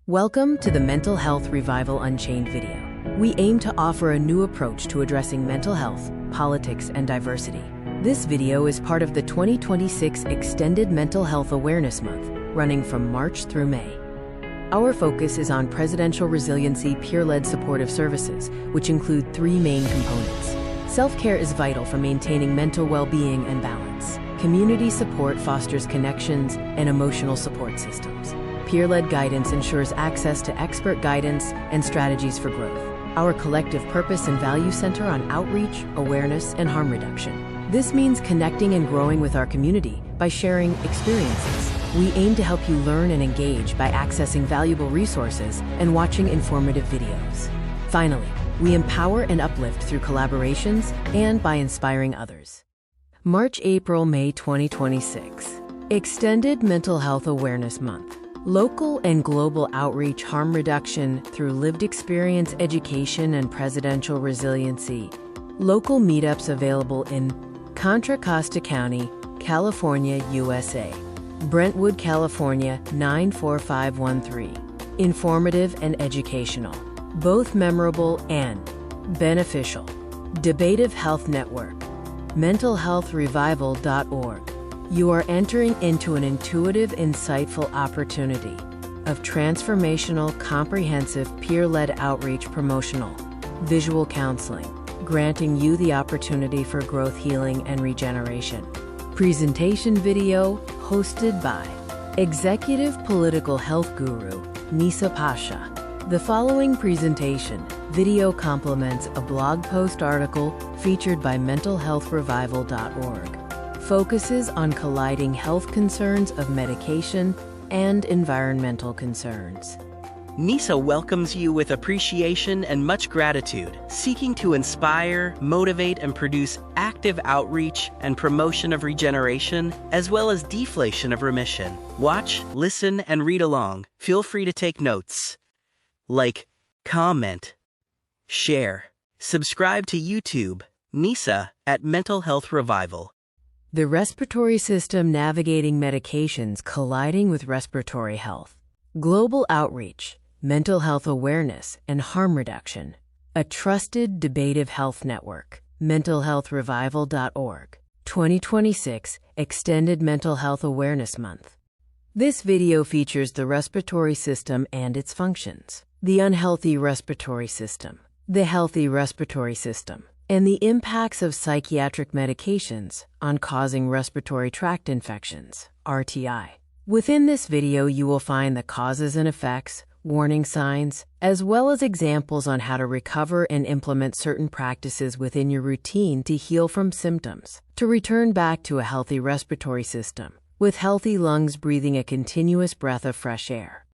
Welcome to the Mental Health Revival Unchained video. We aim to offer a new approach to addressing mental health, politics, and diversity. This video is part of the 2026 Extended Mental Health Awareness Month, running from March through May. Our focus is on presidential resiliency peer-led supportive services, which include three main components. Self-care is vital for maintaining mental well-being and balance. Community support fosters connections and emotional support systems. Peer-led guidance ensures access to expert guidance and strategies for growth. Our collective purpose and value center on outreach, awareness, and harm reduction. This means connecting and growing with our community by sharing experiences. We aim to help you learn and engage by accessing valuable resources and watching informative videos. Finally, we empower and uplift through collaborations and by inspiring others. March, April, May 2026. Extended Mental Health Awareness Month. Local and global outreach, harm reduction through lived experience, education, and presidential resiliency. Local meetups available in Contra Costa County, California, USA. Brentwood, California, 94513. Informative and educational. Both memorable and beneficial. Debative Health Network. mentalhealthrevival.org. You are entering into an intuitive, insightful opportunity of transformational, comprehensive, peer-led outreach, promotional, visual counseling, granting you the opportunity for growth, healing, and regeneration. Presentation video hosted by Executive Political Health Guru, Nisa Pasha. The following presentation video complements a blog post article featured by mentalhealthrevival.org. Focuses on colliding health concerns of medication and environmental concerns. Nisa welcomes you with appreciation and much gratitude, seeking to inspire, motivate, and produce active outreach and promotion of regeneration, as well as deflation of remission. Watch, listen, and read along. Feel free to take notes. Like, comment, share, subscribe to YouTube, Nisa at Mental Health Revival. The respiratory system navigating medications colliding with respiratory health. Global outreach, mental health awareness, and harm reduction. A trusted, debative health network. mentalhealthrevival.org. 2026 Extended Mental Health Awareness Month. This video features the respiratory system and its functions. The unhealthy respiratory system. The healthy respiratory system. And the impacts of psychiatric medications on causing respiratory tract infections, RTI. Within this video, you will find the causes and effects, warning signs, as well as examples on how to recover and implement certain practices within your routine to heal from symptoms, to return back to a healthy respiratory system, with healthy lungs breathing a continuous breath of fresh air.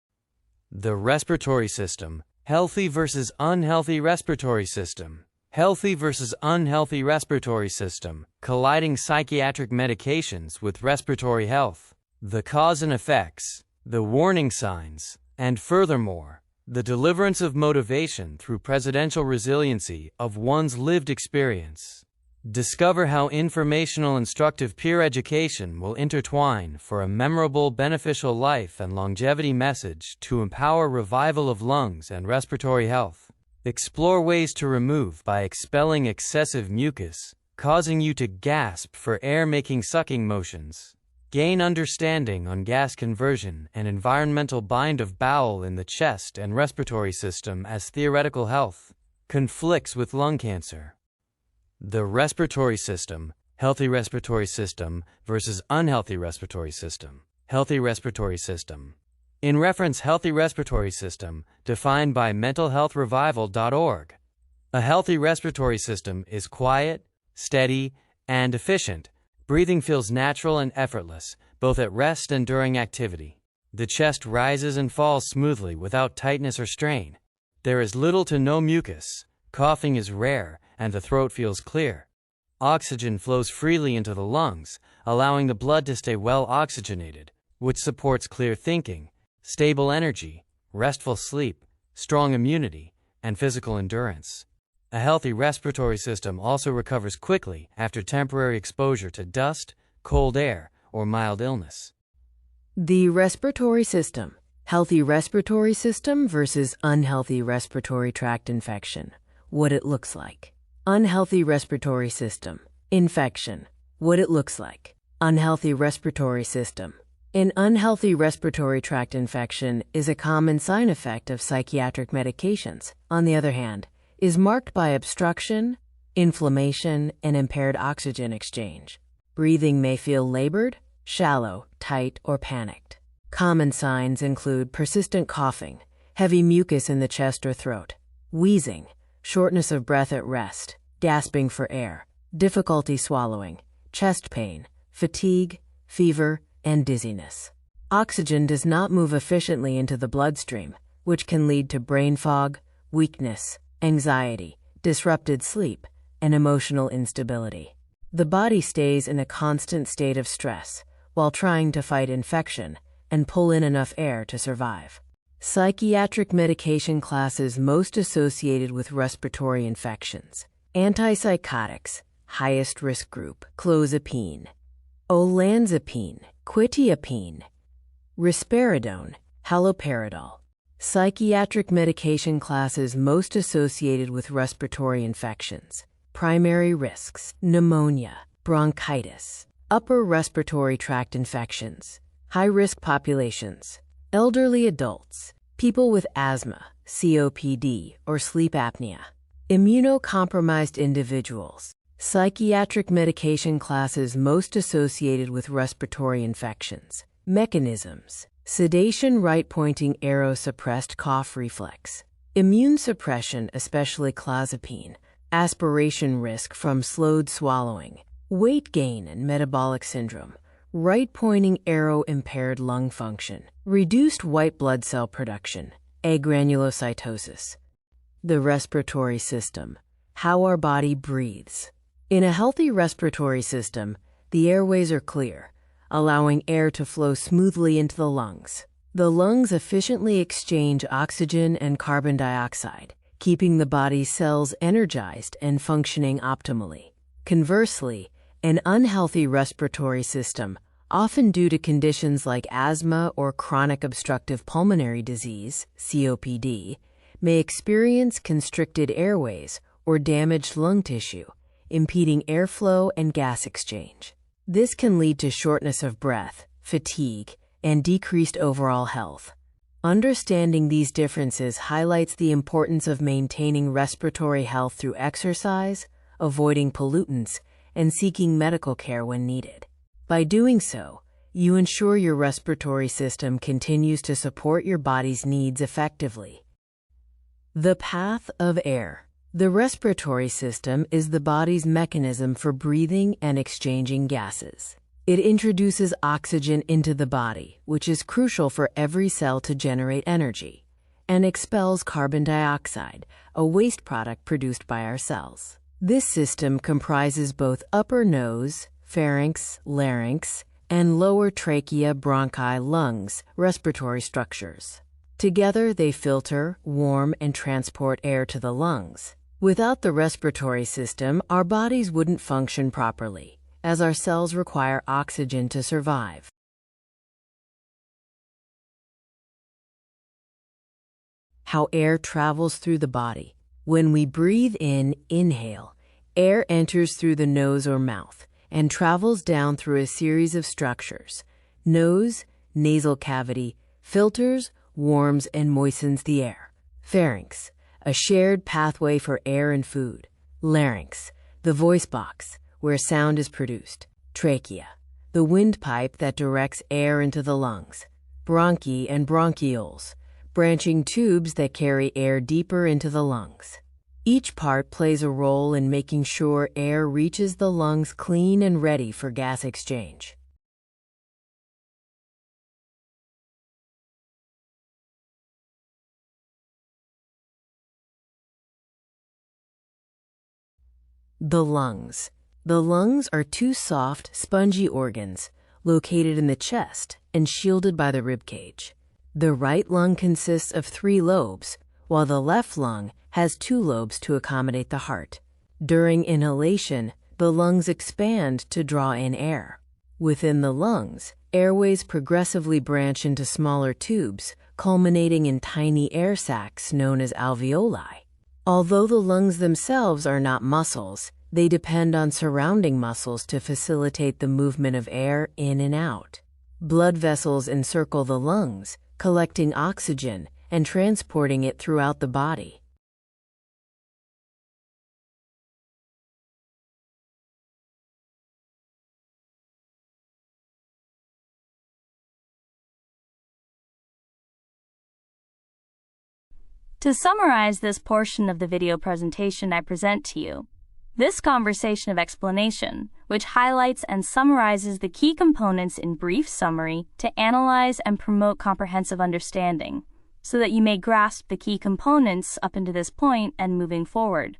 The respiratory system, healthy versus unhealthy respiratory system. Healthy versus unhealthy respiratory system, colliding psychiatric medications with respiratory health, the cause and effects, the warning signs, and furthermore, the deliverance of motivation through presidential resiliency of one's lived experience. Discover how informational, instructive peer education will intertwine for a memorable, beneficial life and longevity message to empower revival of lungs and respiratory health. Explore ways to remove by expelling excessive mucus, causing you to gasp for air-making sucking motions. Gain understanding on gas conversion and environmental bind of bowel in the chest and respiratory system as theoretical health conflicts with lung cancer. The respiratory system, healthy respiratory system versus unhealthy respiratory system. Healthy respiratory system. In reference, healthy respiratory system, defined by mentalhealthrevival.org. A healthy respiratory system is quiet, steady, and efficient. Breathing feels natural and effortless, both at rest and during activity. The chest rises and falls smoothly without tightness or strain. There is little to no mucus. Coughing is rare, and the throat feels clear. Oxygen flows freely into the lungs, allowing the blood to stay well oxygenated, which supports clear thinking, stable energy, restful sleep, strong immunity, and physical endurance. A healthy respiratory system also recovers quickly after temporary exposure to dust, cold air, or mild illness. The respiratory system Healthy respiratory system versus unhealthy respiratory tract infection. What it looks like. Unhealthy respiratory system. Infection. What it looks like. Unhealthy respiratory system. An unhealthy respiratory tract infection is a common side effect of psychiatric medications. On the other hand, is marked by obstruction, inflammation, and impaired oxygen exchange. Breathing may feel labored, shallow, tight, or panicked. Common signs include persistent coughing, heavy mucus in the chest or throat, wheezing, shortness of breath at rest, gasping for air, difficulty swallowing, chest pain, fatigue, fever, and dizziness. Oxygen does not move efficiently into the bloodstream, which can lead to brain fog, weakness, anxiety, disrupted sleep, and emotional instability. The body stays in a constant state of stress while trying to fight infection and pull in enough air to survive. Psychiatric medication classes most associated with respiratory infections. Antipsychotics, highest risk group, clozapine, olanzapine, quetiapine, risperidone, haloperidol. Psychiatric medication classes most associated with respiratory infections. Primary risks: pneumonia, bronchitis, upper respiratory tract infections. High-risk populations: elderly adults, people with asthma, COPD, or sleep apnea. Immunocompromised individuals. Psychiatric medication classes most associated with respiratory infections. Mechanisms: sedation, right-pointing arrow, suppressed cough reflex. Immune suppression, especially clozapine. Aspiration risk from slowed swallowing. Weight gain and metabolic syndrome. Right-pointing arrow, impaired lung function. Reduced white blood cell production. Agranulocytosis. The respiratory system. How our body breathes. In a healthy respiratory system, the airways are clear, allowing air to flow smoothly into the lungs. The lungs efficiently exchange oxygen and carbon dioxide, keeping the body's cells energized and functioning optimally. Conversely, an unhealthy respiratory system, often due to conditions like asthma or chronic obstructive pulmonary disease, COPD, may experience constricted airways or damaged lung tissue, impeding airflow and gas exchange. This can lead to shortness of breath, fatigue, and decreased overall health. Understanding these differences highlights the importance of maintaining respiratory health through exercise, avoiding pollutants, and seeking medical care when needed. By doing so, you ensure your respiratory system continues to support your body's needs effectively. The path of air. The respiratory system is the body's mechanism for breathing and exchanging gases. It introduces oxygen into the body, which is crucial for every cell to generate energy, and expels carbon dioxide, a waste product produced by our cells. This system comprises both upper nose, pharynx, larynx, and lower trachea, bronchi, lungs, respiratory structures. Together, they filter, warm, and transport air to the lungs. Without the respiratory system, our bodies wouldn't function properly, as our cells require oxygen to survive. How air travels through the body. When we breathe in, inhale, air enters through the nose or mouth and travels down through a series of structures. Nose, nasal cavity, filters, warms, and moistens the air. Pharynx, a shared pathway for air and food. Larynx, the voice box, where sound is produced. Trachea, the windpipe that directs air into the lungs. Bronchi and bronchioles, branching tubes that carry air deeper into the lungs. Each part plays a role in making sure air reaches the lungs clean and ready for gas exchange. The lungs. The lungs are two soft, spongy organs located in the chest and shielded by the ribcage. The right lung consists of 3 lobes, while the left lung has 2 lobes to accommodate the heart. During inhalation, the lungs expand to draw in air. Within the lungs, airways progressively branch into smaller tubes culminating in tiny air sacs known as alveoli. Although the lungs themselves are not muscles, they depend on surrounding muscles to facilitate the movement of air in and out. Blood vessels encircle the lungs, collecting oxygen and transporting it throughout the body. To summarize this portion of the video presentation I present to you, this conversation of explanation, which highlights and summarizes the key components in brief summary to analyze and promote comprehensive understanding, so that you may grasp the key components up until this point and moving forward.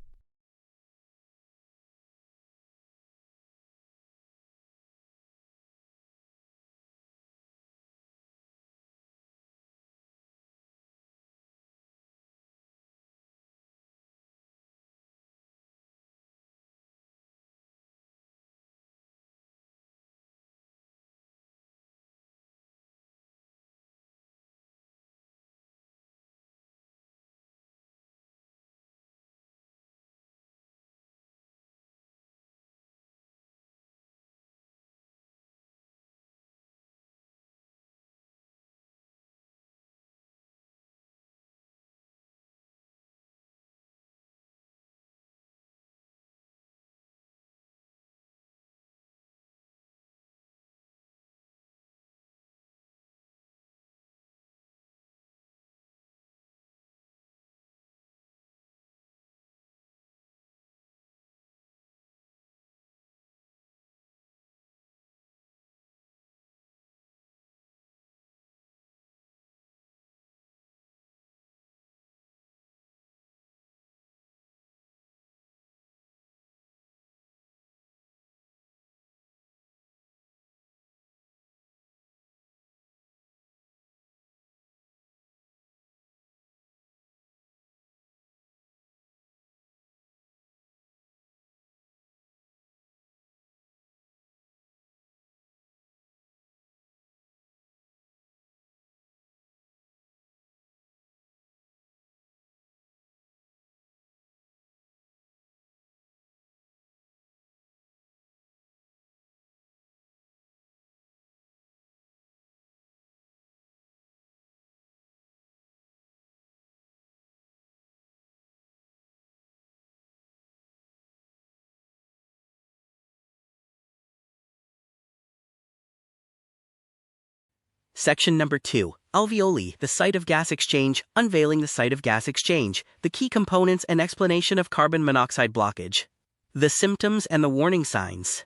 Section number 2, alveoli, the site of gas exchange, unveiling the site of gas exchange, the key components and explanation of carbon monoxide blockage. The symptoms and the warning signs.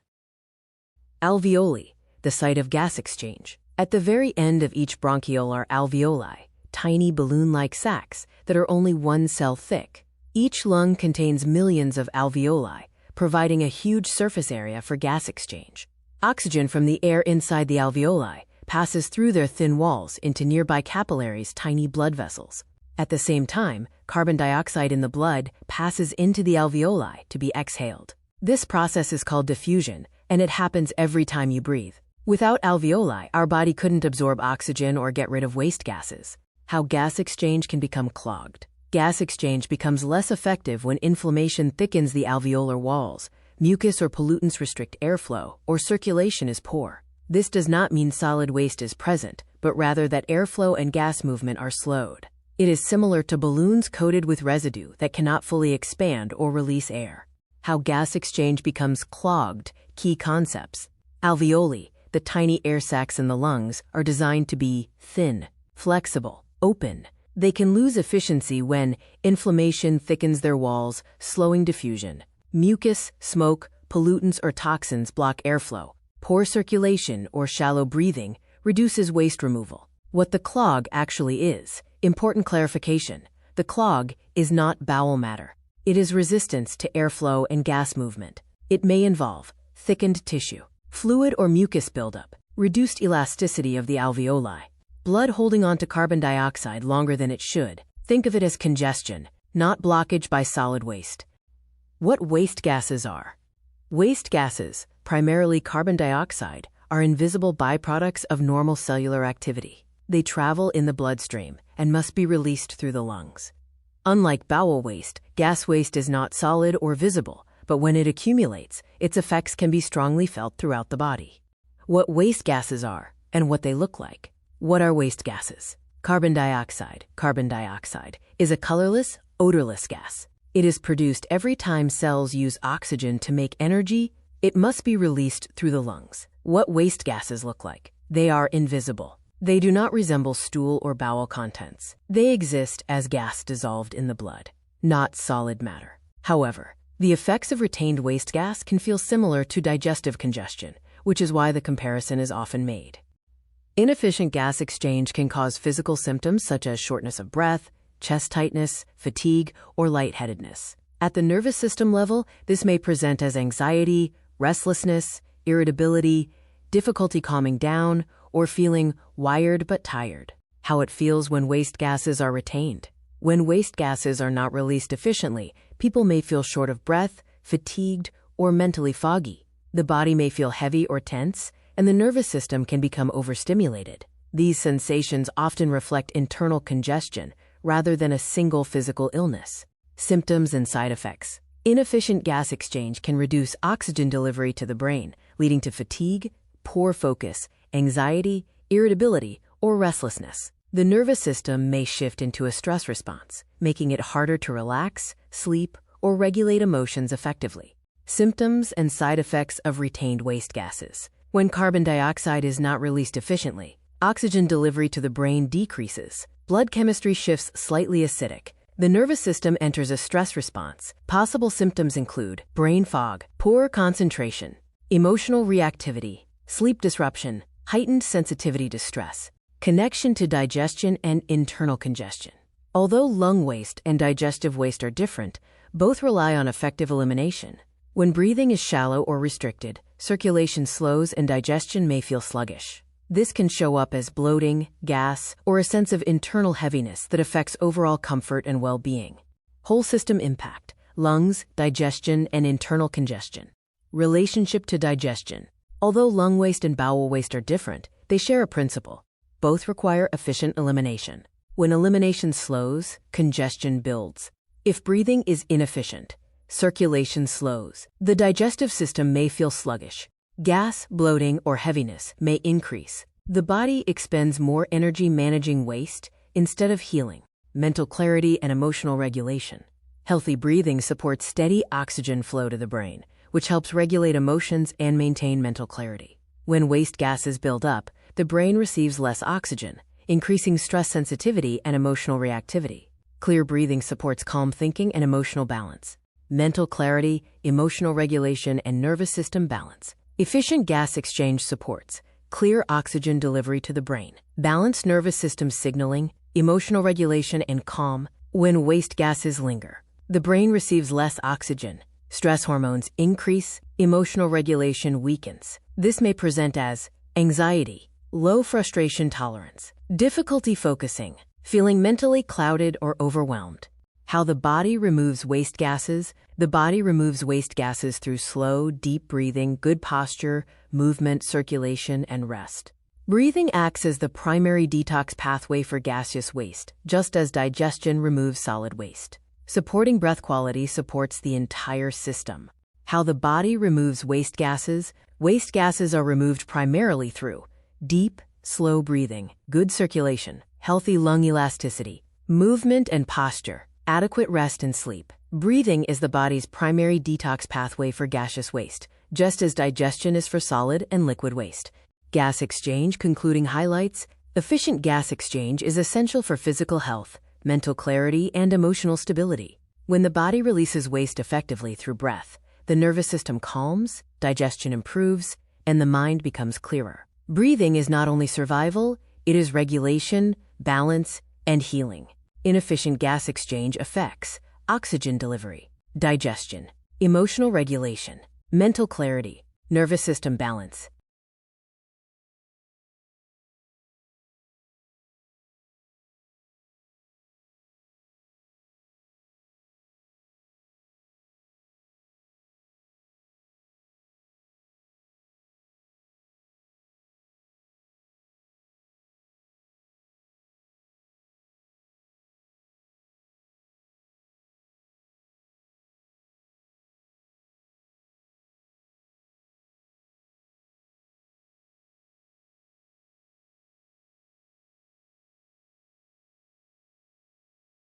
Alveoli, the site of gas exchange. At the very end of each bronchiole are alveoli, tiny balloon-like sacs that are only 1 cell thick. Each lung contains millions of alveoli, providing a huge surface area for gas exchange. Oxygen from the air inside the alveoli passes through their thin walls into nearby capillaries, tiny blood vessels. At the same time, carbon dioxide in the blood passes into the alveoli to be exhaled. This process is called diffusion, and it happens every time you breathe. Without alveoli, our body couldn't absorb oxygen or get rid of waste gases. How gas exchange can become clogged. Gas exchange becomes less effective when inflammation thickens the alveolar walls, mucus or pollutants restrict airflow, or circulation is poor. This does not mean solid waste is present, but rather that airflow and gas movement are slowed. It is similar to balloons coated with residue that cannot fully expand or release air. How gas exchange becomes clogged. Key concepts. Alveoli, the tiny air sacs in the lungs, are designed to be thin, flexible, open. They can lose efficiency when inflammation thickens their walls, slowing diffusion. Mucus, smoke, pollutants or toxins block airflow. Poor circulation or shallow breathing reduces waste removal. What the clog actually is. Important clarification. The clog is not bowel matter. It is resistance to airflow and gas movement. It may involve thickened tissue, fluid or mucus buildup, reduced elasticity of the alveoli, blood holding on to carbon dioxide longer than it should. Think of it as congestion, not blockage by solid waste. What waste gases are? Waste gases, primarily carbon dioxide, are invisible byproducts of normal cellular activity. They travel in the bloodstream and must be released through the lungs. Unlike bowel waste, gas waste is not solid or visible, but when it accumulates, its effects can be strongly felt throughout the body. What waste gases are and what they look like. What are waste gases? Carbon dioxide. Carbon dioxide is a colorless, odorless gas. It is produced every time cells use oxygen to make energy. It must be released through the lungs. What waste gases look like? They are invisible. They do not resemble stool or bowel contents. They exist as gas dissolved in the blood, not solid matter. However, the effects of retained waste gas can feel similar to digestive congestion, which is why the comparison is often made. Inefficient gas exchange can cause physical symptoms such as shortness of breath, chest tightness, fatigue, or lightheadedness. At the nervous system level, this may present as anxiety, restlessness, irritability, difficulty calming down, or feeling wired but tired. How it feels when waste gases are retained. When waste gases are not released efficiently, people may feel short of breath, fatigued, or mentally foggy. The body may feel heavy or tense, and the nervous system can become overstimulated. These sensations often reflect internal congestion rather than a single physical illness. Symptoms and side effects. Inefficient gas exchange can reduce oxygen delivery to the brain, leading to fatigue, poor focus, anxiety, irritability, or restlessness. The nervous system may shift into a stress response, making it harder to relax, sleep, or regulate emotions effectively. Symptoms and side effects of retained waste gases. When carbon dioxide is not released efficiently, oxygen delivery to the brain decreases. Blood chemistry shifts slightly acidic. The nervous system enters a stress response. Possible symptoms include brain fog, poor concentration, emotional reactivity, sleep disruption, heightened sensitivity to stress, connection to digestion and internal congestion. Although lung waste and digestive waste are different, both rely on effective elimination. When breathing is shallow or restricted, circulation slows and digestion may feel sluggish. This can show up as bloating, gas, or a sense of internal heaviness that affects overall comfort and well-being. Whole system impact: lungs, digestion, and internal congestion. Relationship to digestion. Although lung waste and bowel waste are different, they share a principle. Both require efficient elimination. When elimination slows, congestion builds. If breathing is inefficient, circulation slows. The digestive system may feel sluggish. Gas, bloating, or heaviness may increase. The body expends more energy managing waste instead of healing. Mental clarity and emotional regulation. Healthy breathing supports steady oxygen flow to the brain, which helps regulate emotions and maintain mental clarity. When waste gases build up, the brain receives less oxygen, increasing stress sensitivity and emotional reactivity. Clear breathing supports calm thinking and emotional balance. Mental clarity, emotional regulation, and nervous system balance. Efficient gas exchange supports clear oxygen delivery to the brain, balanced nervous system signaling, emotional regulation, and calm. When waste gases linger, the brain receives less oxygen, stress hormones increase, emotional regulation weakens. This may present as anxiety, low frustration tolerance, difficulty focusing, feeling mentally clouded or overwhelmed. How the body removes waste gases. The body removes waste gases through slow, deep breathing, good posture, movement, circulation, and rest. Breathing acts as the primary detox pathway for gaseous waste, just as digestion removes solid waste. Supporting breath quality supports the entire system. How the body removes waste gases. Waste gases are removed primarily through deep, slow breathing, good circulation, healthy lung elasticity, movement and posture, adequate rest and sleep. Breathing is the body's primary detox pathway for gaseous waste, just as digestion is for solid and liquid waste. Gas exchange. Concluding highlights. Efficient gas exchange is essential for physical health, mental clarity, and emotional stability. When the body releases waste effectively through breath, the nervous system calms, digestion improves, and the mind becomes clearer. Breathing is not only survival, it is regulation, balance, and healing. Inefficient gas exchange affects oxygen delivery, digestion, emotional regulation, mental clarity, nervous system balance,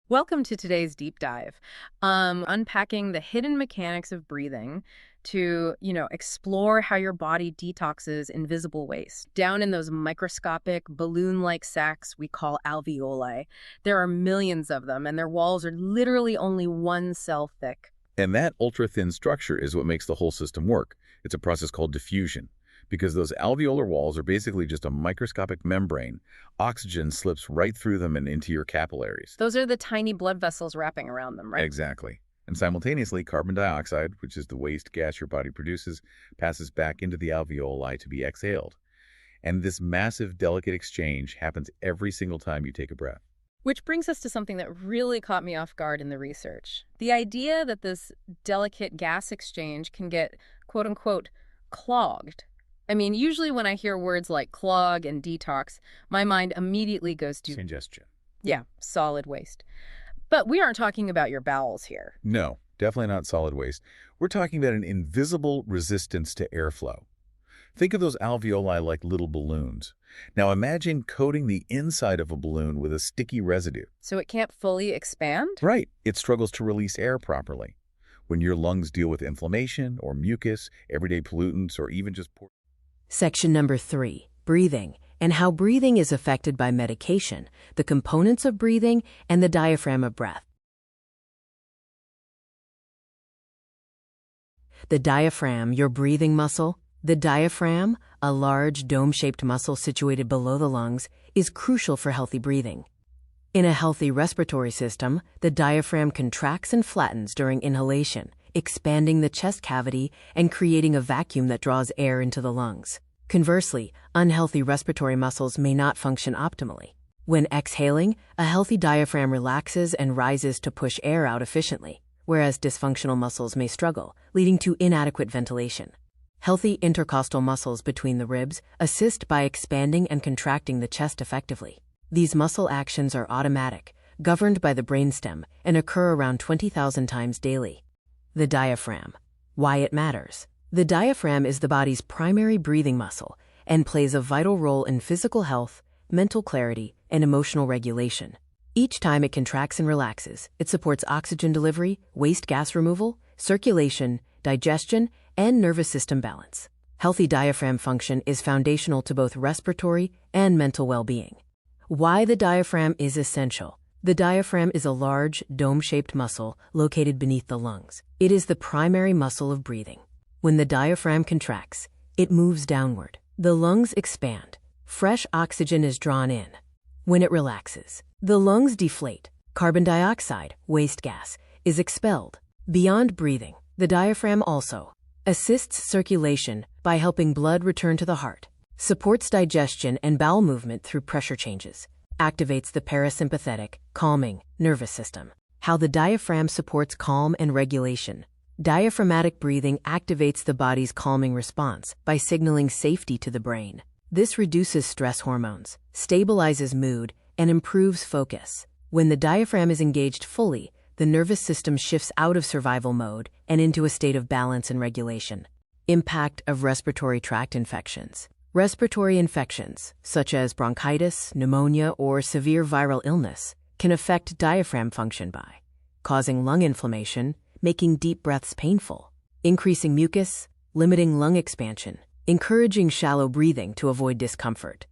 Welcome to today's deep dive. Unpacking the hidden mechanics of breathing to, explore how your body detoxes invisible waste. Down in those microscopic balloon-like sacs we call alveoli, there are millions of them, and their walls are literally only 1 cell thick. And that ultra-thin structure is what makes the whole system work. It's a process called diffusion. Because those alveolar walls are basically just a microscopic membrane, oxygen slips right through them and into your capillaries. Those are the tiny blood vessels wrapping around them, right? Exactly. And simultaneously, carbon dioxide, which is the waste gas your body produces, passes back into the alveoli to be exhaled. And this massive, delicate exchange happens every single time you take a breath. Which brings us to something that really caught me off guard in the research. The idea that this delicate gas exchange can get, quote-unquote, clogged. I mean, usually when I hear words like clog and detox, my mind immediately goes to Congestion. Yeah, solid waste. But we aren't talking about your bowels here. No, definitely not solid waste. We're talking about an invisible resistance to airflow. Think of those alveoli like little balloons. Now imagine coating the inside of a balloon with a sticky residue. So it can't fully expand? Right. It struggles to release air properly. When your lungs deal with inflammation or mucus, everyday pollutants, or even just poor... Section number 3, breathing, and how breathing is affected by medication, the components of breathing, and the diaphragm of breath. The diaphragm, your breathing muscle. The diaphragm, a large dome-shaped muscle situated below the lungs, is crucial for healthy breathing. In a healthy respiratory system, the diaphragm contracts and flattens during inhalation, expanding the chest cavity and creating a vacuum that draws air into the lungs. Conversely, unhealthy respiratory muscles may not function optimally. When exhaling, a healthy diaphragm relaxes and rises to push air out efficiently, whereas dysfunctional muscles may struggle, leading to inadequate ventilation. Healthy intercostal muscles between the ribs assist by expanding and contracting the chest effectively. These muscle actions are automatic, governed by the brainstem, and occur around 20,000 times daily. The diaphragm. Why it matters. The diaphragm is the body's primary breathing muscle and plays a vital role in physical health, mental clarity, and emotional regulation. Each time it contracts and relaxes, it supports oxygen delivery, waste gas removal, circulation, digestion, and nervous system balance. Healthy diaphragm function is foundational to both respiratory and mental well-being. Why the diaphragm is essential. The diaphragm is a large, dome-shaped muscle located beneath the lungs. It is the primary muscle of breathing. When the diaphragm contracts, it moves downward. The lungs expand. Fresh oxygen is drawn in. When it relaxes, the lungs deflate. Carbon dioxide, waste gas, is expelled. Beyond breathing, the diaphragm also assists circulation by helping blood return to the heart, supports digestion and bowel movement through pressure changes, activates the parasympathetic, calming, nervous system. How the diaphragm supports calm and regulation. Diaphragmatic breathing activates the body's calming response by signaling safety to the brain. This reduces stress hormones, stabilizes mood, and improves focus. When the diaphragm is engaged fully, the nervous system shifts out of survival mode and into a state of balance and regulation. Impact of respiratory tract infections. Respiratory infections, such as bronchitis, pneumonia, or severe viral illness, can affect diaphragm function by causing lung inflammation, making deep breaths painful, increasing mucus, limiting lung expansion, encouraging shallow breathing to avoid discomfort.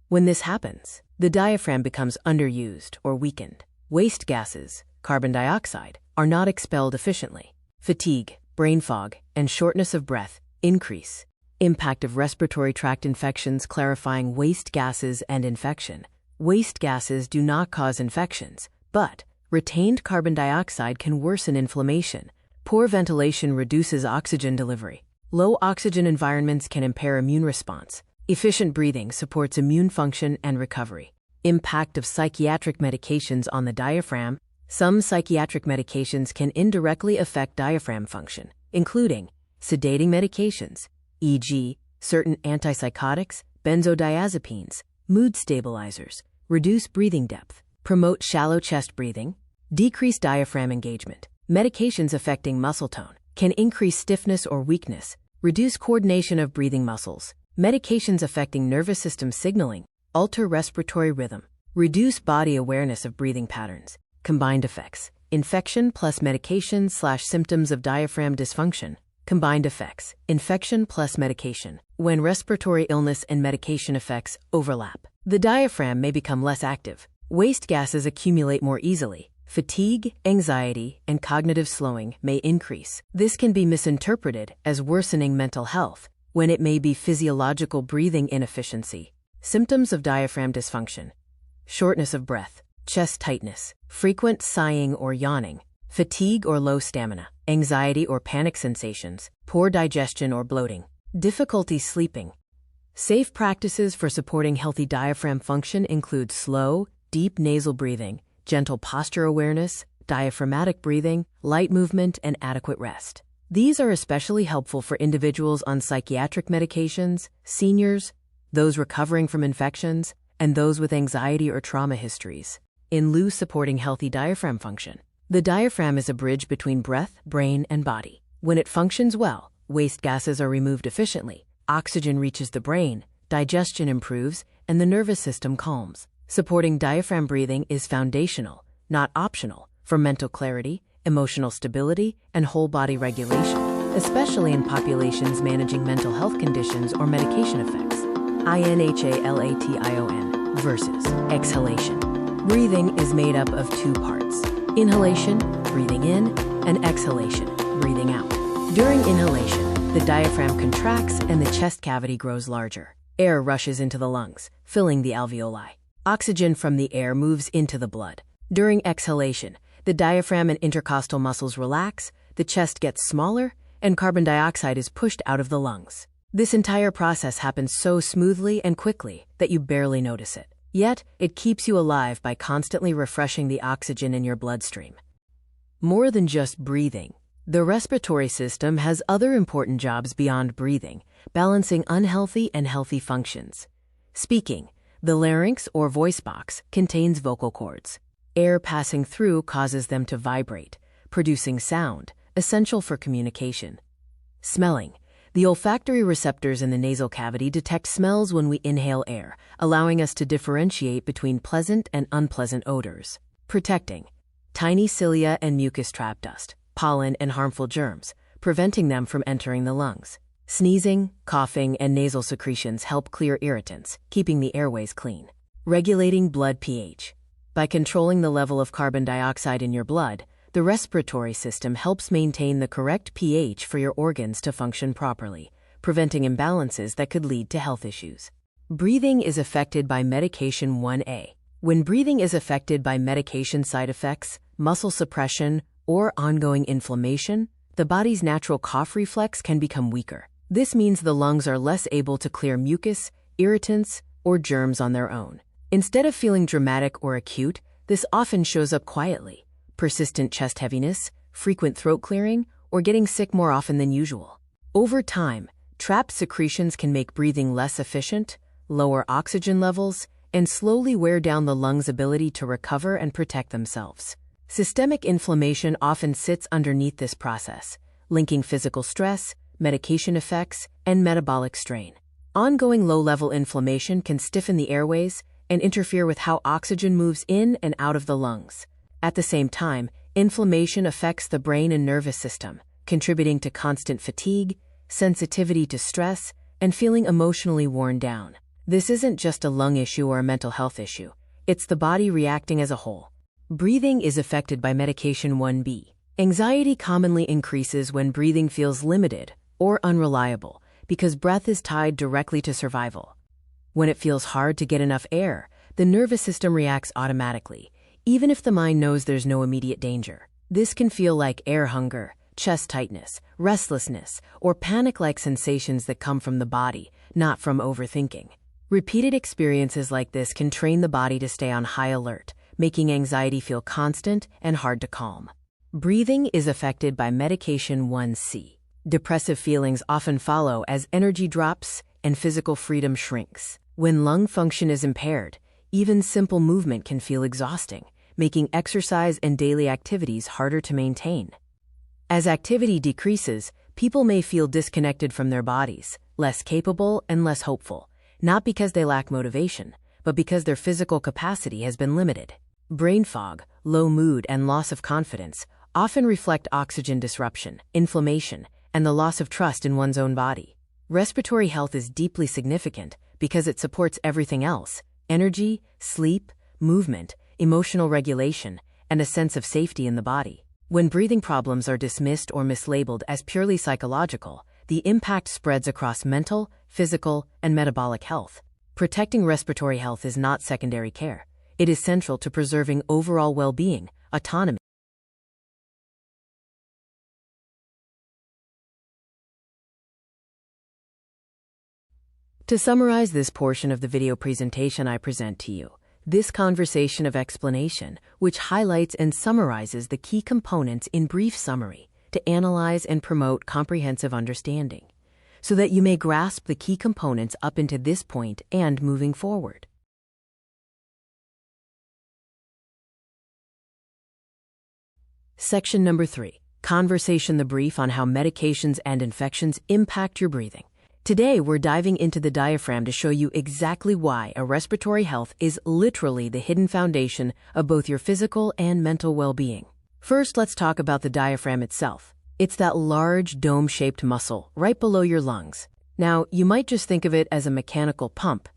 When this happens, the diaphragm becomes underused or weakened. Waste gases, carbon dioxide, are not expelled efficiently. Fatigue, brain fog, and shortness of breath increase. Impact of respiratory tract infections. Clarifying waste gases and infection. Waste gases do not cause infections, but retained carbon dioxide can worsen inflammation. Poor ventilation reduces oxygen delivery. Low oxygen environments can impair immune response. Efficient breathing supports immune function and recovery. Impact of psychiatric medications on the diaphragm. Some psychiatric medications can indirectly affect diaphragm function, including sedating medications, e.g., certain antipsychotics, benzodiazepines, mood stabilizers, reduce breathing depth, promote shallow chest breathing, decrease diaphragm engagement. Medications affecting muscle tone can increase stiffness or weakness, reduce coordination of breathing muscles. Medications affecting nervous system signaling alter respiratory rhythm, reduce body awareness of breathing patterns. Combined effects. Infection plus medication/symptoms of diaphragm dysfunction. Combined effects. Infection plus medication. When respiratory illness and medication effects overlap, the diaphragm may become less active. Waste gases accumulate more easily. Fatigue, anxiety, and cognitive slowing may increase. This can be misinterpreted as worsening mental health, when it may be physiological breathing inefficiency. Symptoms of diaphragm dysfunction. Shortness of breath, chest tightness, frequent sighing or yawning, fatigue or low stamina, anxiety or panic sensations, poor digestion or bloating, difficulty sleeping. Safe practices for supporting healthy diaphragm function include slow, deep nasal breathing, gentle posture awareness, diaphragmatic breathing, light movement, and adequate rest. These are especially helpful for individuals on psychiatric medications, seniors, those recovering from infections, and those with anxiety or trauma histories. In lieu supporting healthy diaphragm function, the diaphragm is a bridge between breath, brain, and body. When it functions well, waste gases are removed efficiently, oxygen reaches the brain, digestion improves, and the nervous system calms. Supporting diaphragm breathing is foundational, not optional, for mental clarity, emotional stability, and whole body regulation, especially in populations managing mental health conditions or medication effects. Inhalation versus exhalation. Breathing is made up of two parts: inhalation, breathing in, and exhalation, breathing out. During inhalation, the diaphragm contracts and the chest cavity grows larger. Air rushes into the lungs, filling the alveoli. Oxygen from the air moves into the blood. During exhalation, the diaphragm and intercostal muscles relax, the chest gets smaller, and carbon dioxide is pushed out of the lungs. This entire process happens so smoothly and quickly that you barely notice it. Yet, it keeps you alive by constantly refreshing the oxygen in your bloodstream. More than just breathing, the respiratory system has other important jobs beyond breathing, balancing unhealthy and healthy functions. Speaking. The larynx or voice box contains vocal cords. Air passing through causes them to vibrate, producing sound, essential for communication. Smelling. The olfactory receptors in the nasal cavity detect smells when we inhale air, allowing us to differentiate between pleasant and unpleasant odors. Protecting. Tiny cilia and mucus trap dust, pollen, and harmful germs, preventing them from entering the lungs. Sneezing, coughing, and nasal secretions help clear irritants, keeping the airways clean. Regulating blood pH. By controlling the level of carbon dioxide in your blood, the respiratory system helps maintain the correct pH for your organs to function properly, preventing imbalances that could lead to health issues. Breathing is affected by medication 1A. When breathing is affected by medication side effects, muscle suppression, or ongoing inflammation, the body's natural cough reflex can become weaker. This means the lungs are less able to clear mucus, irritants, or germs on their own. Instead of feeling dramatic or acute, this often shows up quietly: persistent chest heaviness, frequent throat clearing, or getting sick more often than usual. Over time, trapped secretions can make breathing less efficient, lower oxygen levels, and slowly wear down the lungs' ability to recover and protect themselves. Systemic inflammation often sits underneath this process, linking physical stress, medication effects, and metabolic strain. Ongoing low-level inflammation can stiffen the airways and interfere with how oxygen moves in and out of the lungs. At the same time, inflammation affects the brain and nervous system, contributing to constant fatigue, sensitivity to stress, and feeling emotionally worn down. This isn't just a lung issue or a mental health issue. It's the body reacting as a whole. Breathing is affected by medication 1B. Anxiety commonly increases when breathing feels limited or unreliable because breath is tied directly to survival. When it feels hard to get enough air, the nervous system reacts automatically, even if the mind knows there's no immediate danger. This can feel like air hunger, chest tightness, restlessness, or panic-like sensations that come from the body, not from overthinking. Repeated experiences like this can train the body to stay on high alert, making anxiety feel constant and hard to calm. Breathing is affected by medication 1C. Depressive feelings often follow as energy drops and physical freedom shrinks. When lung function is impaired, even simple movement can feel exhausting, making exercise and daily activities harder to maintain. As activity decreases, people may feel disconnected from their bodies, less capable and less hopeful, not because they lack motivation, but because their physical capacity has been limited. Brain fog, low mood, and loss of confidence often reflect oxygen disruption, inflammation, and the loss of trust in one's own body. Respiratory health is deeply significant because it supports everything else: energy, sleep, movement, emotional regulation, and a sense of safety in the body. When breathing problems are dismissed or mislabeled as purely psychological, the impact spreads across mental, physical, and metabolic health. Protecting respiratory health is not secondary care. It is central to preserving overall well-being, autonomy. To summarize this portion of the video presentation I present to you, this conversation of explanation, which highlights and summarizes the key components in brief summary to analyze and promote comprehensive understanding, so that you may grasp the key components up into this point and moving forward. Section number 3, Conversation: the brief on how medications and infections impact your breathing. Today, we're diving into the diaphragm to show you exactly why a respiratory health is literally the hidden foundation of both your physical and mental well-being. First, let's talk about the diaphragm itself. It's that large, dome-shaped muscle right below your lungs. Now, you might just think of it as a mechanical pump,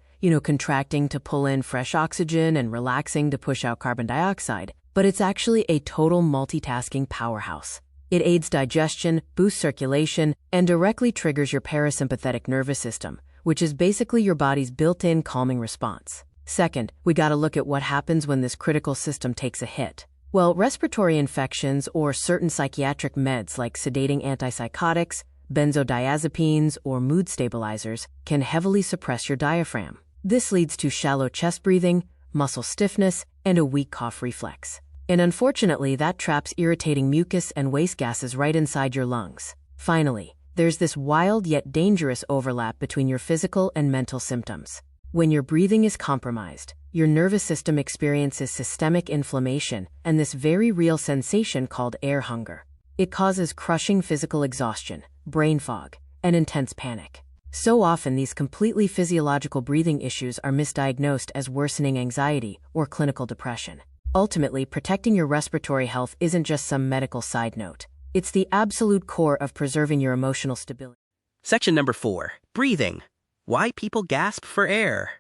contracting to pull in fresh oxygen and relaxing to push out carbon dioxide, but it's actually a total multitasking powerhouse. It aids digestion, boosts circulation, and directly triggers your parasympathetic nervous system, which is basically your body's built-in calming response. Second, we gotta look at what happens when this critical system takes a hit. Well, respiratory infections or certain psychiatric meds like sedating antipsychotics, benzodiazepines, or mood stabilizers can heavily suppress your diaphragm. This leads to shallow chest breathing, muscle stiffness, and a weak cough reflex. And unfortunately, that traps irritating mucus and waste gases right inside your lungs. Finally, there's this wild yet dangerous overlap between your physical and mental symptoms. When your breathing is compromised, your nervous system experiences systemic inflammation and this very real sensation called air hunger. It causes crushing physical exhaustion, brain fog, and intense panic. So often, these completely physiological breathing issues are misdiagnosed as worsening anxiety or clinical depression. Ultimately, protecting your respiratory health isn't just some medical side note. It's the absolute core of preserving your emotional stability. Section number 4, Breathing. Why people gasp for air.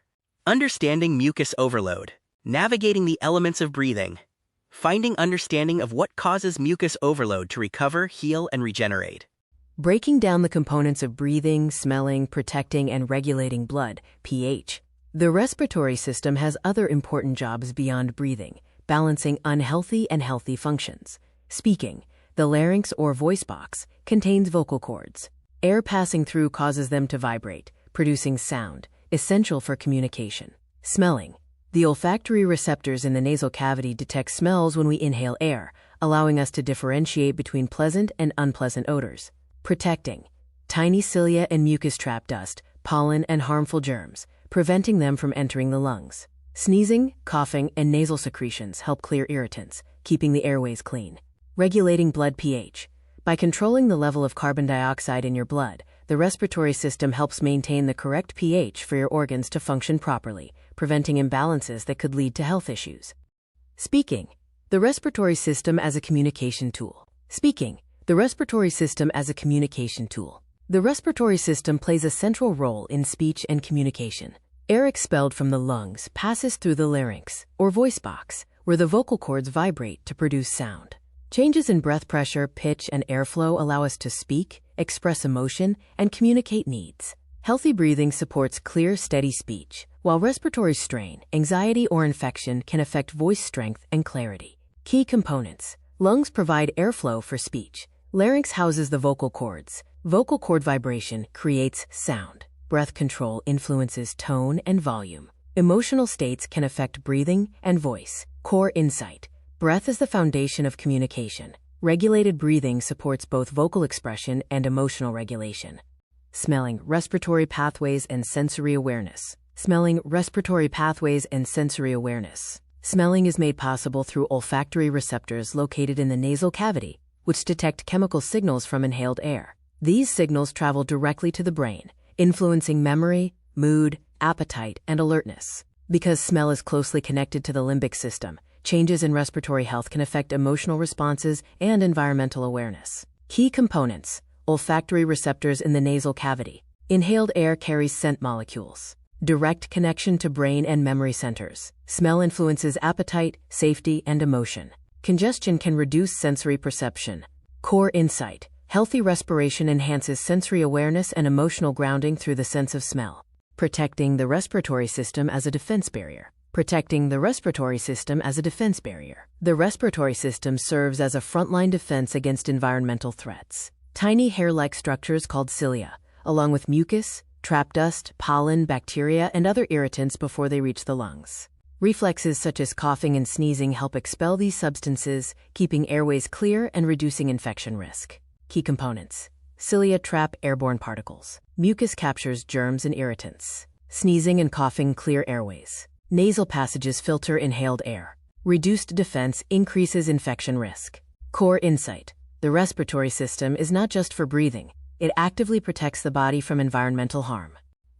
Understanding mucus overload. Navigating the elements of breathing. Finding understanding of what causes mucus overload to recover, heal, and regenerate. Breaking down the components of breathing, smelling, protecting, and regulating blood, pH. The respiratory system has other important jobs beyond breathing, balancing unhealthy and healthy functions. Speaking. The larynx or voice box contains vocal cords. Air passing through causes them to vibrate, producing sound, essential for communication. Smelling. The olfactory receptors in the nasal cavity detect smells when we inhale air, allowing us to differentiate between pleasant and unpleasant odors. Protecting. Tiny cilia and mucus trap dust, pollen, and harmful germs, preventing them from entering the lungs. Sneezing, coughing, and nasal secretions help clear irritants, keeping the airways clean. Regulating blood pH. By controlling the level of carbon dioxide in your blood, the respiratory system helps maintain the correct pH for your organs to function properly, preventing imbalances that could lead to health issues. Speaking. The respiratory system as a communication tool. Speaking. The respiratory system as a communication tool. The respiratory system plays a central role in speech and communication. Air expelled from the lungs passes through the larynx, or voice box, where the vocal cords vibrate to produce sound. Changes in breath pressure, pitch, and airflow allow us to speak, express emotion, and communicate needs. Healthy breathing supports clear, steady speech, while respiratory strain, anxiety, or infection can affect voice strength and clarity. Key components. Lungs provide airflow for speech. Larynx houses the vocal cords. Vocal cord vibration creates sound. Breath control influences tone and volume. Emotional states can affect breathing and voice. Core insight. Breath is the foundation of communication. Regulated breathing supports both vocal expression and emotional regulation. Smelling, respiratory pathways, and sensory awareness. Smelling, respiratory pathways, and sensory awareness. Smelling is made possible through olfactory receptors located in the nasal cavity, which detect chemical signals from inhaled air. These signals travel directly to the brain, influencing memory, mood, appetite, and alertness. Because smell is closely connected to the limbic system, changes in respiratory health can affect emotional responses and environmental awareness. Key components: olfactory receptors in the nasal cavity. Inhaled air carries scent molecules. Direct connection to brain and memory centers. Smell influences appetite, safety, and emotion. Congestion can reduce sensory perception. Core insight: healthy respiration enhances sensory awareness and emotional grounding through the sense of smell. Protecting the respiratory system as a defense barrier. Protecting the respiratory system as a defense barrier. The respiratory system serves as a frontline defense against environmental threats. Tiny hair-like structures called cilia, along with mucus, trap dust, pollen, bacteria, and other irritants before they reach the lungs. Reflexes such as coughing and sneezing help expel these substances, keeping airways clear and reducing infection risk. Key components: cilia trap airborne particles. Mucus captures germs and irritants. Sneezing and coughing clear airways. Nasal passages filter inhaled air. Reduced defense increases infection risk. Core insight: the respiratory system is not just for breathing, it actively protects the body from environmental harm.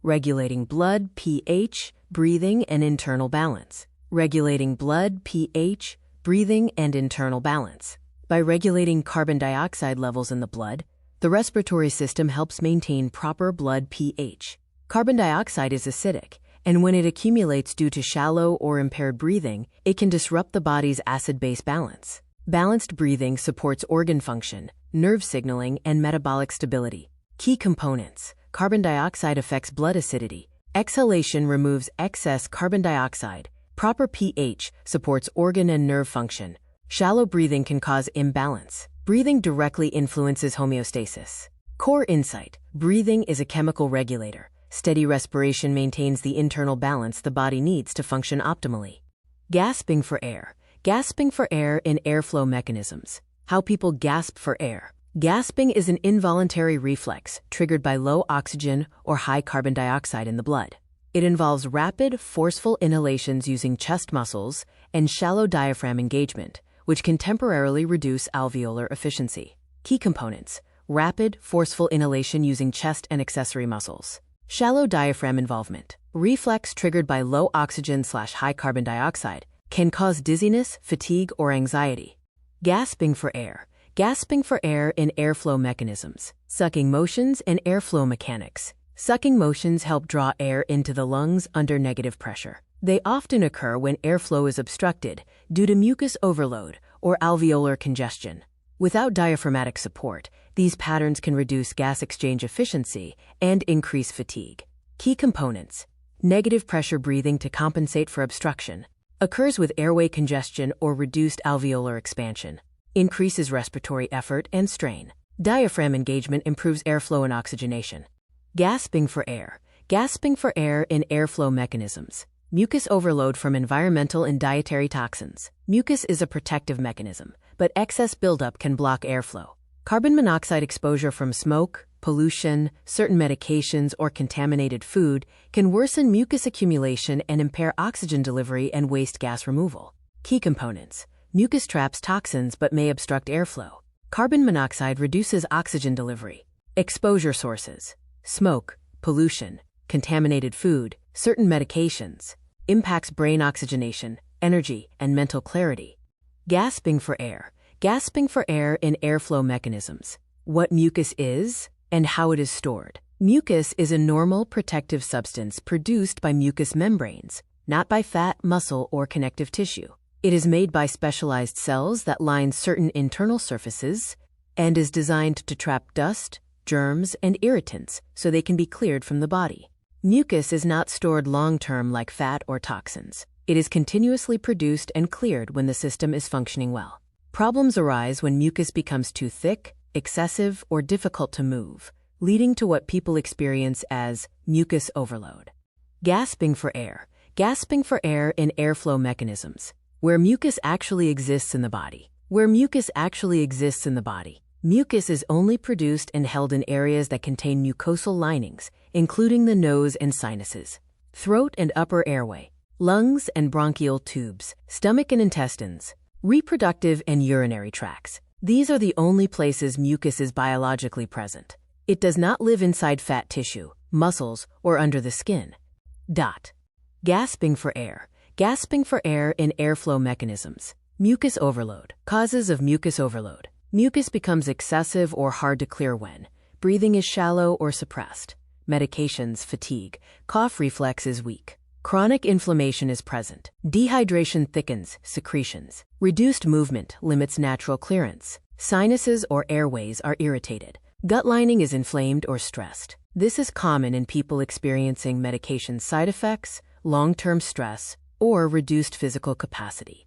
Regulating blood pH, breathing, and internal balance. Regulating blood pH, breathing, and internal balance. By regulating carbon dioxide levels in the blood, the respiratory system helps maintain proper blood pH. Carbon dioxide is acidic, and when it accumulates due to shallow or impaired breathing, it can disrupt the body's acid-base balance. Balanced breathing supports organ function, nerve signaling, and metabolic stability. Key components: carbon dioxide affects blood acidity. Exhalation removes excess carbon dioxide. Proper pH supports organ and nerve function. Shallow breathing can cause imbalance. Breathing directly influences homeostasis. Core insight: breathing is a chemical regulator. Steady respiration maintains the internal balance the body needs to function optimally. Gasping for air. Gasping for air in airflow mechanisms. How people gasp for air. Gasping is an involuntary reflex triggered by low oxygen or high carbon dioxide in the blood. It involves rapid, forceful inhalations using chest muscles and shallow diaphragm engagement, which can temporarily reduce alveolar efficiency. Key components: rapid, forceful inhalation using chest and accessory muscles. Shallow diaphragm involvement. Reflex triggered by low oxygen/high carbon dioxide can cause dizziness, fatigue, or anxiety. Gasping for air. Gasping for air in airflow mechanisms. Sucking motions and airflow mechanics. Sucking motions help draw air into the lungs under negative pressure. They often occur when airflow is obstructed due to mucus overload or alveolar congestion. Without diaphragmatic support, these patterns can reduce gas exchange efficiency and increase fatigue. Key components: negative pressure breathing to compensate for obstruction. Occurs with airway congestion or reduced alveolar expansion. Increases respiratory effort and strain. Diaphragm engagement improves airflow and oxygenation. Gasping for air. Gasping for air in airflow mechanisms. Mucus overload from environmental and dietary toxins. Mucus is a protective mechanism, but excess buildup can block airflow. Carbon monoxide exposure from smoke, pollution, certain medications, or contaminated food can worsen mucus accumulation and impair oxygen delivery and waste gas removal. Key components: mucus traps toxins but may obstruct airflow. Carbon monoxide reduces oxygen delivery. Exposure sources: smoke, pollution, contaminated food, certain medications. Impacts brain oxygenation, energy, and mental clarity. Gasping for air. Gasping for air in airflow mechanisms. What mucus is and how it is stored. Mucus is a normal protective substance produced by mucous membranes, not by fat, muscle, or connective tissue. It is made by specialized cells that line certain internal surfaces and is designed to trap dust, germs, and irritants so they can be cleared from the body. Mucus is not stored long-term like fat or toxins. It is continuously produced and cleared when the system is functioning well. Problems arise when mucus becomes too thick, excessive, or difficult to move, leading to what people experience as mucus overload. Gasping for air. Gasping for air in airflow mechanisms. Where mucus actually exists in the body. Where mucus actually exists in the body. Mucus is only produced and held in areas that contain mucosal linings, including the nose and sinuses, throat and upper airway, lungs and bronchial tubes, stomach and intestines, reproductive and urinary tracts. These are the only places mucus is biologically present. It does not live inside fat tissue, muscles, or under the skin. Gasping for air. Gasping for air in airflow mechanisms. Mucus overload. Causes of mucus overload. Mucus becomes excessive or hard to clear when breathing is shallow or suppressed. Medications, fatigue. Cough reflex is weak. Chronic inflammation is present. Dehydration thickens secretions. Reduced movement limits natural clearance. Sinuses or airways are irritated. Gut lining is inflamed or stressed. This is common in people experiencing medication side effects, long-term stress, or reduced physical capacity.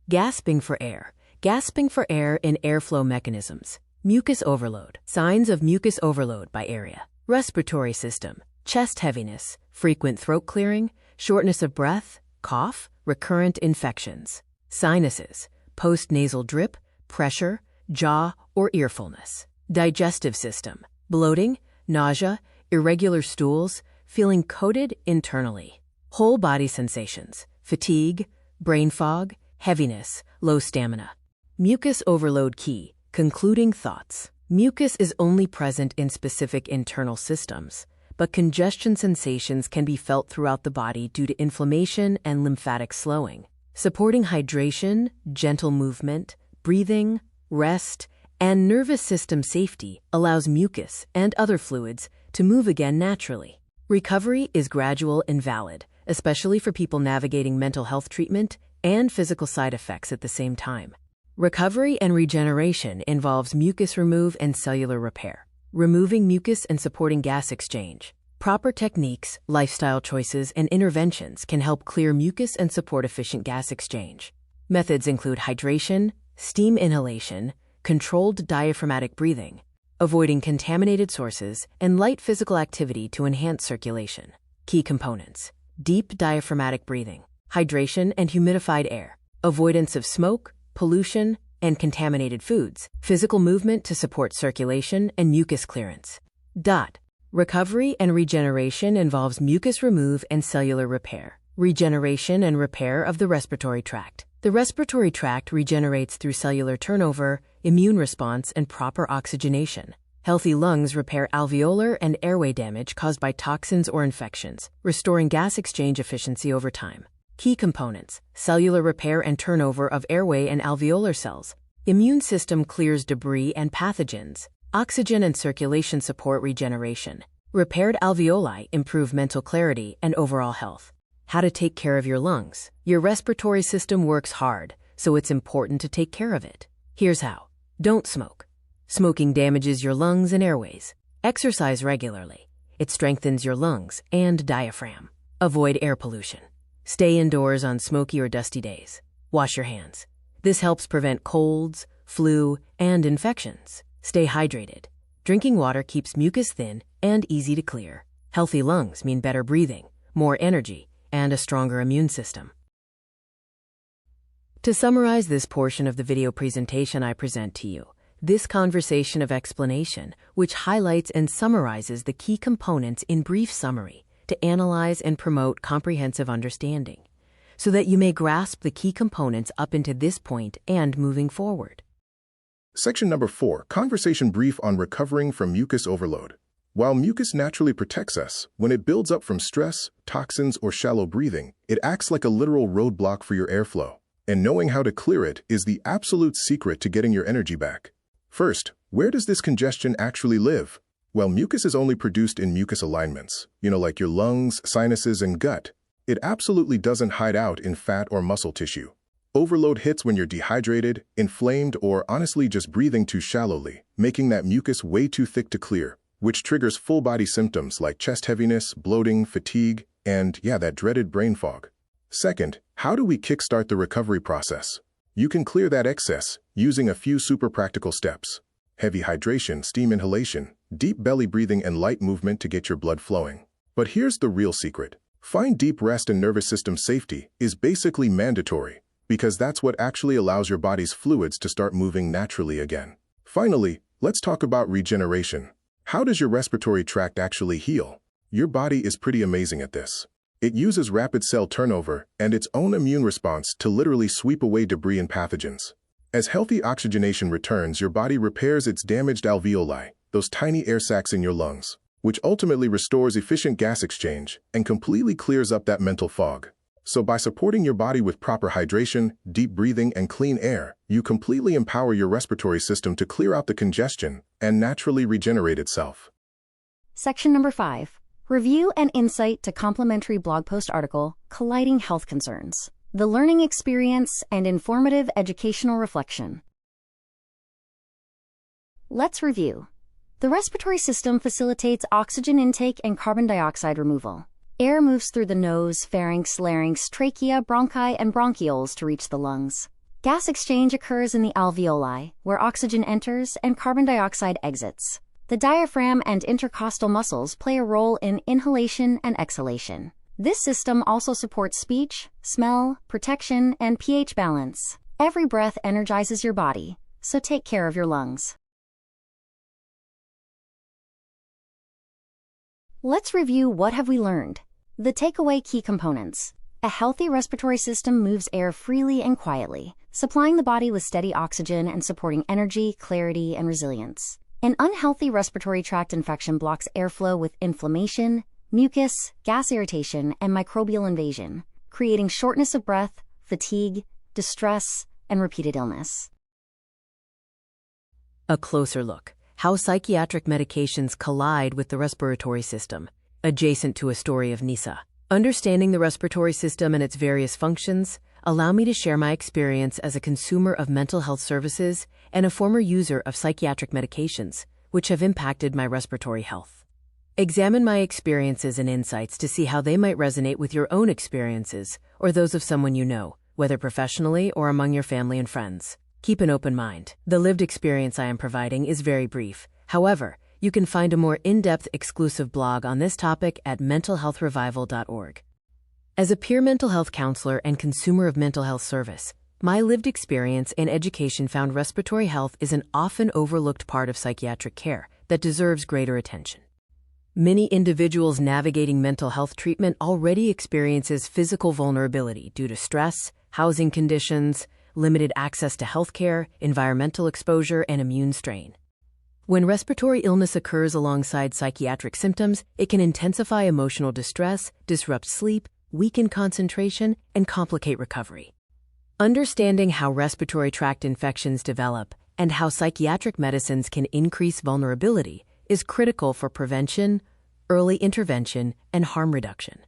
Gasping for air. Gasping for air in airflow mechanisms. Mucus overload. Signs of mucus overload by area. Respiratory system. Chest heaviness, frequent throat clearing, shortness of breath, cough, recurrent infections. Sinuses. Post-nasal drip, pressure, jaw or ear fullness. Digestive system. Bloating, nausea, irregular stools, feeling coated internally. Whole body sensations. Fatigue, brain fog, heaviness, low stamina. Mucus overload key. Concluding thoughts. Mucus is only present in specific internal systems, but congestion sensations can be felt throughout the body due to inflammation and lymphatic slowing. Supporting hydration, gentle movement, breathing, rest, and nervous system safety allows mucus and other fluids to move again naturally. Recovery is gradual and valid, especially for people navigating mental health treatment and physical side effects at the same time. Recovery and regeneration involves mucus remove and cellular repair, removing mucus and supporting gas exchange. Proper techniques, lifestyle choices, and interventions can help clear mucus and support efficient gas exchange. Methods include hydration, steam inhalation, controlled diaphragmatic breathing, avoiding contaminated sources, and light physical activity to enhance circulation. Key components: deep diaphragmatic breathing, hydration and humidified air, avoidance of smoke, pollution, and contaminated foods, physical movement to support circulation and mucus clearance. Recovery and regeneration involves mucus remove and cellular repair. Regeneration and repair of the respiratory tract. The respiratory tract regenerates through cellular turnover, immune response, and proper oxygenation. Healthy lungs repair alveolar and airway damage caused by toxins or infections, restoring gas exchange efficiency over time. Key components: cellular repair and turnover of airway and alveolar cells. Immune system clears debris and pathogens. Oxygen and circulation support regeneration. Repaired alveoli improve mental clarity and overall health. How to take care of your lungs. Your respiratory system works hard, so it's important to take care of it. Here's how. Don't smoke. Smoking damages your lungs and airways. Exercise regularly. It strengthens your lungs and diaphragm. Avoid air pollution. Stay indoors on smoky or dusty days. Wash your hands. This helps prevent colds, flu, and infections. Stay hydrated. Drinking water keeps mucus thin and easy to clear. Healthy lungs mean better breathing, more energy, and a stronger immune system. To summarize this portion of the video presentation I present to you, this conversation of explanation, which highlights and summarizes the key components in brief summary to analyze and promote comprehensive understanding, so that you may grasp the key components up into this point and moving forward. Section number 4, Conversation Brief on Recovering from Mucus Overload. While mucus naturally protects us, when it builds up from stress, toxins, or shallow breathing, it acts like a literal roadblock for your airflow. And knowing how to clear it is the absolute secret to getting your energy back. First, where does this congestion actually live? Well, mucus is only produced in mucus alignments, like your lungs, sinuses, and gut. It absolutely doesn't hide out in fat or muscle tissue. Overload hits when you're dehydrated, inflamed, or honestly just breathing too shallowly, making that mucus way too thick to clear, which triggers full-body symptoms like chest heaviness, bloating, fatigue, and, that dreaded brain fog. Second, how do we kickstart the recovery process? You can clear that excess using a few super practical steps. Heavy hydration, steam inhalation, deep belly breathing, and light movement to get your blood flowing. But here's the real secret. Find deep rest and nervous system safety is basically mandatory, because that's what actually allows your body's fluids to start moving naturally again. Finally, let's talk about regeneration. How does your respiratory tract actually heal? Your body is pretty amazing at this. It uses rapid cell turnover and its own immune response to literally sweep away debris and pathogens. As healthy oxygenation returns, your body repairs its damaged alveoli, those tiny air sacs in your lungs, which ultimately restores efficient gas exchange and completely clears up that mental fog. So by supporting your body with proper hydration, deep breathing, and clean air, you completely empower your respiratory system to clear out the congestion and naturally regenerate itself. Section number 5. Review and insight to complimentary blog post article, Colliding Health Concerns. The Learning Experience and Informative Educational Reflection. Let's review. The respiratory system facilitates oxygen intake and carbon dioxide removal. Air moves through the nose, pharynx, larynx, trachea, bronchi, and bronchioles to reach the lungs. Gas exchange occurs in the alveoli, where oxygen enters and carbon dioxide exits. The diaphragm and intercostal muscles play a role in inhalation and exhalation. This system also supports speech, smell, protection, and pH balance. Every breath energizes your body, so take care of your lungs. Let's review what have we learned. The takeaway key components. A healthy respiratory system moves air freely and quietly, supplying the body with steady oxygen and supporting energy, clarity, and resilience. An unhealthy respiratory tract infection blocks airflow with inflammation, mucus, gas irritation, and microbial invasion, creating shortness of breath, fatigue, distress, and repeated illness. A closer look. How psychiatric medications collide with the respiratory system. Adjacent to a story of Nisa. Understanding the respiratory system and its various functions allow me to share my experience as a consumer of mental health services and a former user of psychiatric medications, which have impacted my respiratory health. Examine my experiences and insights to see how they might resonate with your own experiences or those of someone you know, whether professionally or among your family and friends. Keep an open mind. The lived experience I am providing is very brief. However, you can find a more in-depth exclusive blog on this topic at mentalhealthrevival.org. As a peer mental health counselor and consumer of mental health service, my lived experience and education found respiratory health is an often overlooked part of psychiatric care that deserves greater attention. Many individuals navigating mental health treatment already experiences physical vulnerability due to stress, housing conditions, limited access to healthcare, environmental exposure, and immune strain. When respiratory illness occurs alongside psychiatric symptoms, it can intensify emotional distress, disrupt sleep, weaken concentration, and complicate recovery. Understanding how respiratory tract infections develop and how psychiatric medicines can increase vulnerability is critical for prevention, early intervention, and harm reduction.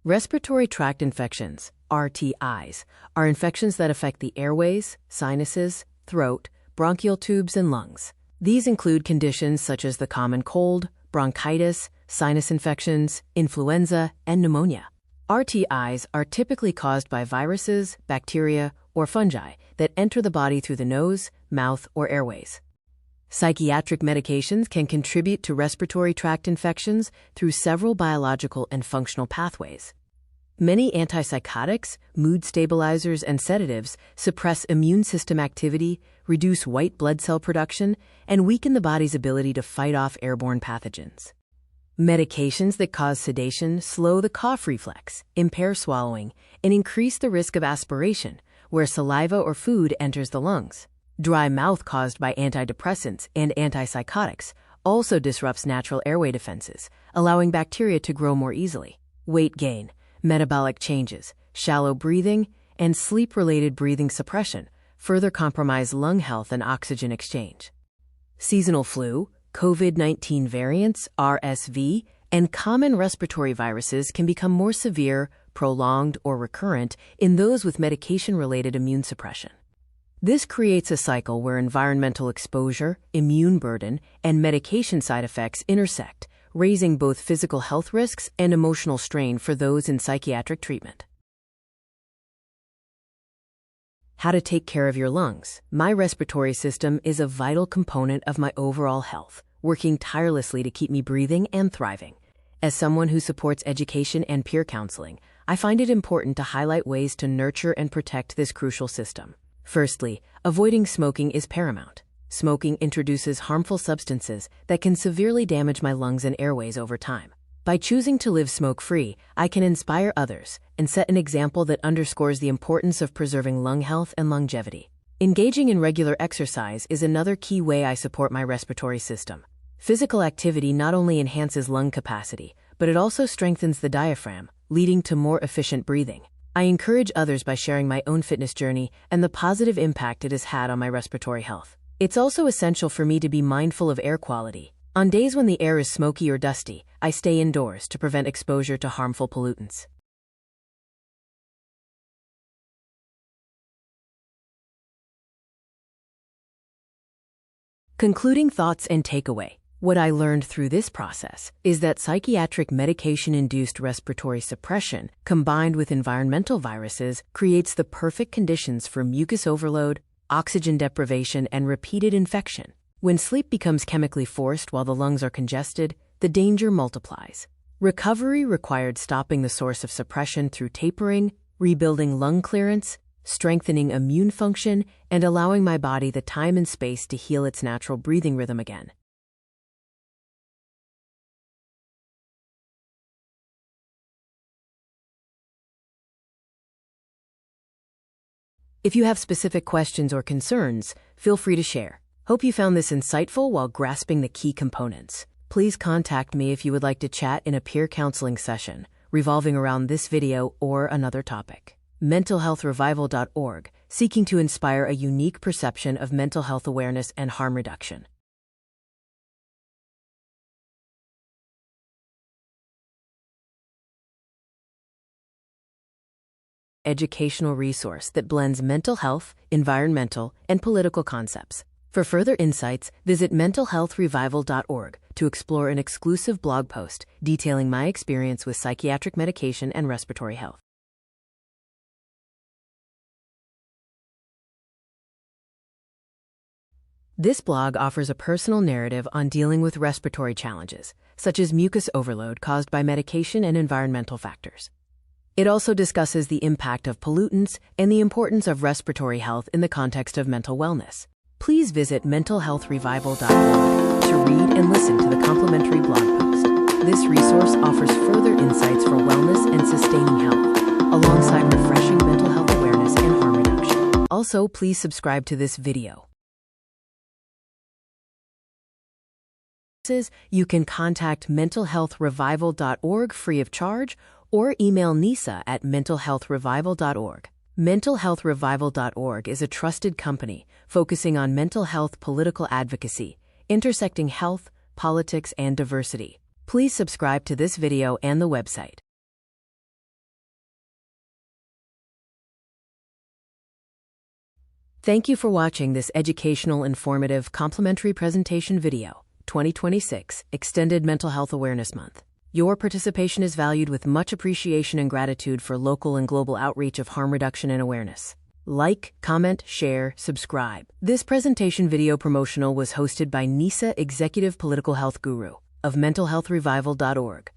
Respiratory tract infections, RTIs, are infections that affect the airways, sinuses, throat, bronchial tubes, and lungs. These include conditions such as the common cold, bronchitis, sinus infections, influenza, and pneumonia. RTIs are typically caused by viruses, bacteria, or fungi that enter the body through the nose, mouth, or airways. Psychiatric medications can contribute to respiratory tract infections through several biological and functional pathways. Many antipsychotics, mood stabilizers, and sedatives suppress immune system activity, reduce white blood cell production, and weaken the body's ability to fight off airborne pathogens. Medications that cause sedation slow the cough reflex, impair swallowing, and increase the risk of aspiration, where saliva or food enters the lungs. Dry mouth caused by antidepressants and antipsychotics also disrupts natural airway defenses, allowing bacteria to grow more easily. Weight gain, metabolic changes, shallow breathing, and sleep-related breathing suppression further compromise lung health and oxygen exchange. Seasonal flu, COVID-19 variants, RSV, and common respiratory viruses can become more severe, prolonged, or recurrent in those with medication-related immune suppression. This creates a cycle where environmental exposure, immune burden, and medication side effects intersect, raising both physical health risks and emotional strain for those in psychiatric treatment. How to take care of your lungs. My respiratory system is a vital component of my overall health, working tirelessly to keep me breathing and thriving. As someone who supports education and peer counseling, I find it important to highlight ways to nurture and protect this crucial system. Firstly, avoiding smoking is paramount. Smoking introduces harmful substances that can severely damage my lungs and airways over time. By choosing to live smoke-free, I can inspire others and set an example that underscores the importance of preserving lung health and longevity. Engaging in regular exercise is another key way I support my respiratory system. Physical activity not only enhances lung capacity, but it also strengthens the diaphragm, leading to more efficient breathing. I encourage others by sharing my own fitness journey and the positive impact it has had on my respiratory health. It's also essential for me to be mindful of air quality. On days when the air is smoky or dusty, I stay indoors to prevent exposure to harmful pollutants. Concluding thoughts and takeaway. What I learned through this process is that psychiatric medication-induced respiratory suppression, combined with environmental viruses, creates the perfect conditions for mucus overload, oxygen deprivation, and repeated infection. When sleep becomes chemically forced while the lungs are congested, the danger multiplies. Recovery required stopping the source of suppression through tapering, rebuilding lung clearance, strengthening immune function, and allowing my body the time and space to heal its natural breathing rhythm again. If you have specific questions or concerns, feel free to share. Hope you found this insightful while grasping the key components. Please contact me if you would like to chat in a peer counseling session revolving around this video or another topic. mentalhealthrevival.org, seeking to inspire a unique perception of mental health awareness and harm reduction. Educational resource that blends mental health, environmental, and political concepts. For further insights, visit mentalhealthrevival.org to explore an exclusive blog post detailing my experience with psychiatric medication and respiratory health. This blog offers a personal narrative on dealing with respiratory challenges, such as mucus overload caused by medication and environmental factors. It also discusses the impact of pollutants and the importance of respiratory health in the context of mental wellness. Please visit mentalhealthrevival.org to read and listen to the complimentary blog post. This resource offers further insights for wellness and sustaining health, alongside refreshing mental health awareness and harm reduction. Also, please subscribe to this video. You can contact mentalhealthrevival.org free of charge, or email Nisa at mentalhealthrevival.org. Mentalhealthrevival.org is a trusted company focusing on mental health political advocacy, intersecting health, politics, and diversity. Please subscribe to this video and the website. Thank you for watching this educational, informative, complimentary presentation video, 2026 Extended Mental Health Awareness Month. Your participation is valued with much appreciation and gratitude for local and global outreach of harm reduction and awareness. Like, comment, share, subscribe. This presentation video promotional was hosted by Nisa, Executive Political Health Guru of mentalhealthrevival.org.